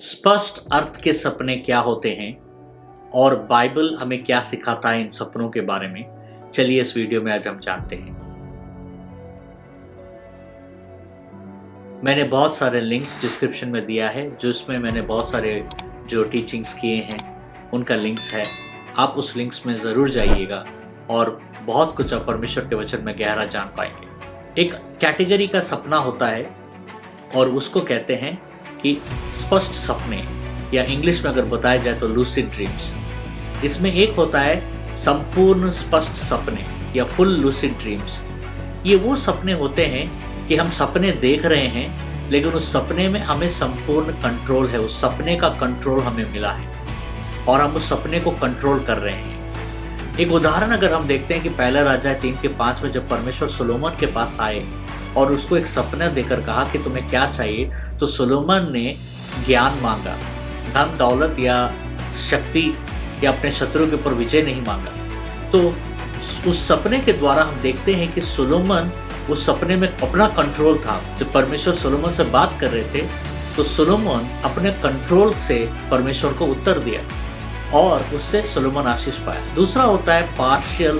स्पष्ट अर्थ के सपने क्या होते हैं और बाइबल हमें क्या सिखाता है इन सपनों के बारे में, चलिए इस वीडियो में आज हम जानते हैं। मैंने बहुत सारे लिंक्स डिस्क्रिप्शन में दिया है, जो इसमें मैंने बहुत सारे जो टीचिंग्स किए हैं उनका लिंक्स है। आप उस लिंक्स में ज़रूर जाइएगा और बहुत कुछ आप परमेश्वर के वचन में गहरा जान पाएंगे। एक कैटेगरी का सपना होता है और उसको कहते हैं कि स्पष्ट सपने, या इंग्लिश में अगर बताया जाए तो लूसिड ड्रीम्स। इसमें एक होता है संपूर्ण स्पष्ट सपने या फुल लूसिड ड्रीम्स। ये वो सपने होते हैं कि हम सपने देख रहे हैं लेकिन उस सपने में हमें संपूर्ण कंट्रोल है, उस सपने का कंट्रोल हमें मिला है और हम उस सपने को कंट्रोल कर रहे हैं। एक उदाहरण अगर हम देखते हैं कि पहला राजा 3:5 में जब परमेश्वर सोलोमन के पास आए और उसको एक सपना देकर कहा कि तुम्हें क्या चाहिए, तो सोलोमन ने ज्ञान मांगा, धन दौलत या शक्ति या अपने शत्रु के ऊपर विजय नहीं मांगा। तो उस सपने के द्वारा हम देखते हैं कि सोलोमन उस सपने में अपना कंट्रोल था। जब परमेश्वर सोलोमन से बात कर रहे थे तो सोलोमन अपने कंट्रोल से परमेश्वर को उत्तर दिया और उससे सोलोमन आशीष पाया। दूसरा होता है पार्शियल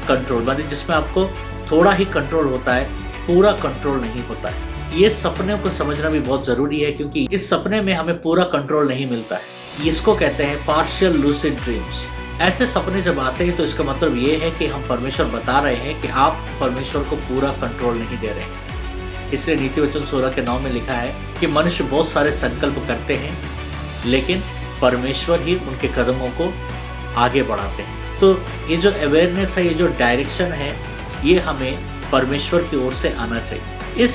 कंट्रोल, माने जिसमें आपको थोड़ा ही कंट्रोल होता है, पूरा कंट्रोल नहीं होता है। ये सपने को समझना भी बहुत जरूरी है क्योंकि इस सपने में हमें पूरा कंट्रोल नहीं मिलता है। इसको कहते हैं पार्शियल लूसिड ड्रीम्स। ऐसे सपने जब आते हैं तो इसका मतलब ये है कि हम परमेश्वर बता रहे हैं कि आप परमेश्वर को पूरा कंट्रोल नहीं दे रहे हैं। इसलिए नीति वचन 16:9 में लिखा है कि मनुष्य बहुत सारे संकल्प करते हैं लेकिन परमेश्वर ही उनके कदमों को आगे बढ़ाते हैं। तो ये जो अवेयरनेस है, ये जो डायरेक्शन है, ये हमें परमेश्वर की ओर से आना चाहिए। इस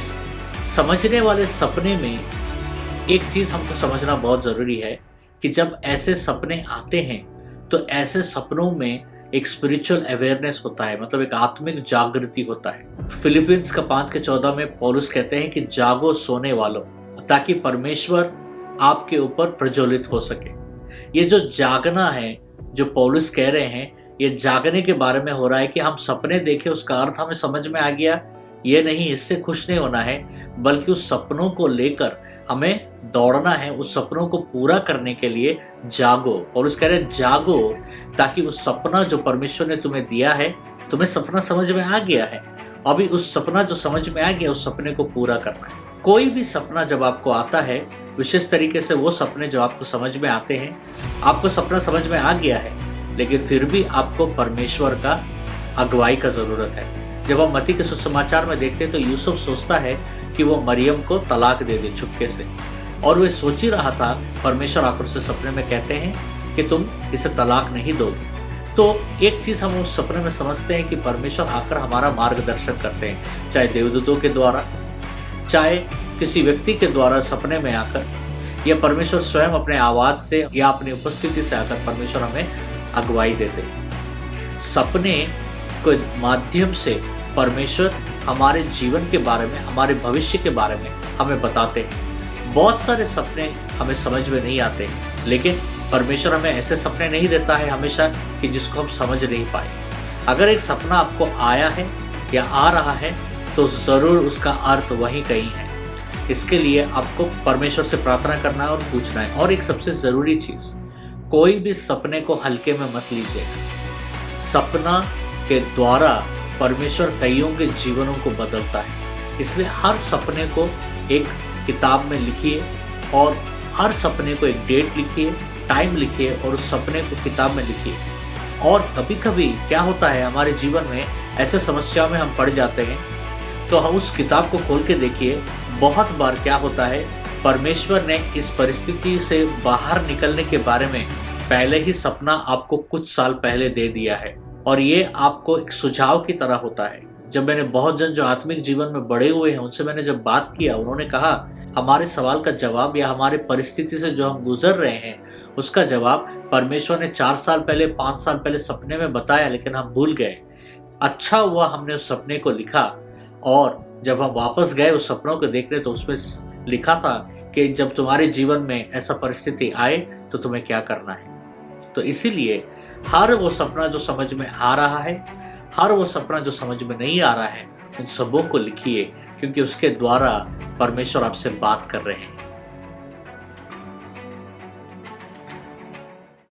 समझने वाले सपने में एक चीज हमको समझना बहुत जरूरी है कि जब ऐसे सपने आते हैं तो ऐसे सपनों में एक स्पिरिचुअल अवेयरनेस होता है, मतलब एक आत्मिक जागृति होता है। फिलिपियंस 5:14 में पौलुस कहते हैं कि जागो सोने वालों, ताकि परमेश्वर आपके ऊपर प्रज्वलित हो सके। ये जो जागना है जो पौलुस कह रहे हैं, ये जागने के बारे में हो रहा है कि हम सपने देखें, उसका अर्थ हमें समझ में आ गया, ये नहीं, इससे खुश नहीं होना है, बल्कि उस सपनों को लेकर हमें दौड़ना है। उस सपनों को पूरा करने के लिए जागो। पौलुस कह रहे हैं जागो, ताकि उस सपना जो परमेश्वर ने तुम्हें दिया है, तुम्हें सपना समझ में आ गया है, अभी उस सपना जो समझ में आ गया उस सपने को पूरा करना है। कोई भी सपना जब आपको आता है, विशेष तरीके से वो सपने जो आपको समझ में आते हैं, आपको सपना समझ में आ गया है लेकिन फिर भी आपको परमेश्वर का अगुवाई का जरूरत है। जब हम मत्ती के सुसमाचार में देखते हैं तो यूसुफ सोचता है कि वो मरियम को तलाक दे दे चुपके से, और वे सोच ही रहा था, परमेश्वर आकर से सपने में कहते हैं कि तुम इसे तलाक नहीं दोगे। तो एक चीज हम उस सपने में समझते हैं कि परमेश्वर आकर हमारा मार्गदर्शन करते हैं, चाहे देवदूतों के द्वारा, चाहे किसी व्यक्ति के द्वारा सपने में आकर, या परमेश्वर स्वयं अपने आवाज से या अपनी उपस्थिति से आकर परमेश्वर हमें अगुवाई देते हैं। सपने के माध्यम से परमेश्वर हमारे जीवन के बारे में, हमारे भविष्य के बारे में हमें बताते हैं। बहुत सारे सपने हमें समझ में नहीं आते, लेकिन परमेश्वर हमें ऐसे सपने नहीं देता है हमेशा कि जिसको हम समझ नहीं पाए। अगर एक सपना आपको आया है या आ रहा है तो ज़रूर उसका अर्थ वहीं कहीं है। इसके लिए आपको परमेश्वर से प्रार्थना करना है और पूछना है। और एक सबसे ज़रूरी चीज़, कोई भी सपने को हल्के में मत लीजिएगा। सपना के द्वारा परमेश्वर कईयों के जीवनों को बदलता है। इसलिए हर सपने को एक किताब में लिखिए और हर सपने को एक डेट लिखिए, टाइम लिखिए और उस सपने को किताब में लिखिए। और कभी कभी क्या होता है, हमारे जीवन में ऐसे समस्याओं में हम पड़ जाते हैं तो हम उस किताब को खोल के देखिए। बहुत बार क्या होता है, परमेश्वर ने इस परिस्थिति से बाहर निकलने के बारे में पहले ही सपना आपको कुछ साल पहले दे दिया है, और ये आपको एक सुझाव की तरह होता है। जब मैंने बहुत जन जो आत्मिक जीवन में बड़े हुए हैं उनसे मैंने जब बात किया, उन्होंने कहा हमारे सवाल का जवाब या हमारे परिस्थिति से जो हम गुजर रहे हैं उसका जवाब परमेश्वर ने 4 साल पहले, 5 साल पहले सपने में बताया, लेकिन हम भूल गए। अच्छा हुआ हमने उस सपने को लिखा, और जब हम वापस गए उस सपनों को देखने तो उसमें लिखा था कि जब तुम्हारे जीवन में ऐसा परिस्थिति आए तो तुम्हें क्या करना है। तो इसीलिए हर वो सपना जो समझ में आ रहा है, हर वो सपना जो समझ में नहीं आ रहा है, उन सबों को लिखिए, क्योंकि उसके द्वारा परमेश्वर आपसे बात कर रहे हैं।